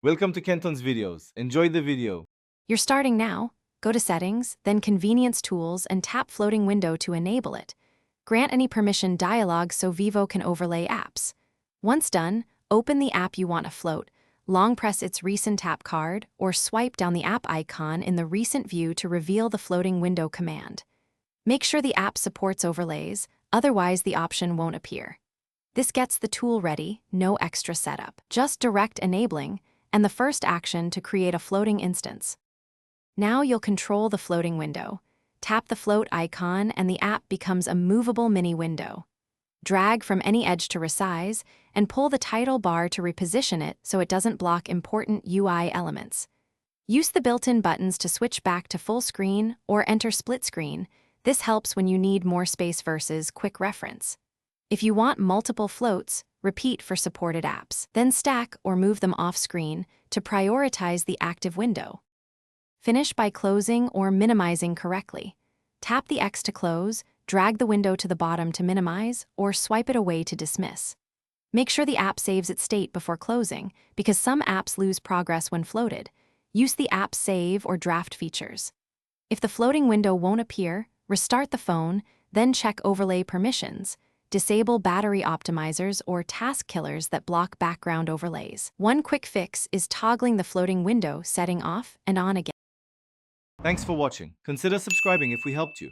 Welcome to Kenton's videos. Enjoy the video. You're starting now. Go to Settings, then Convenience Tools and tap Floating Window to enable it. Grant any permission dialog so Vivo can overlay apps. Once done, open the app you want to float, long press its recent tap card, or swipe down the app icon in the Recent view to reveal the Floating Window command. Make sure the app supports overlays, otherwise the option won't appear. This gets the tool ready, no extra setup. Just direct enabling, and the first action to create a floating instance. Now you'll control the floating window. Tap the float icon and the app becomes a movable mini window. Drag from any edge to resize, and pull the title bar to reposition it so it doesn't block important UI elements. Use the built-in buttons to switch back to full screen or enter split screen. This helps when you need more space versus quick reference. If you want multiple floats, repeat for supported apps. Then stack or move them off-screen to prioritize the active window. Finish by closing or minimizing correctly. Tap the X to close, drag the window to the bottom to minimize, or swipe it away to dismiss. Make sure the app saves its state before closing, because some apps lose progress when floated. Use the app save or draft features. If the floating window won't appear, restart the phone, then check overlay permissions. Disable battery optimizers or task killers that block background overlays. One quick fix is toggling the floating window setting off and on again. Thanks for watching. Consider subscribing if we helped you.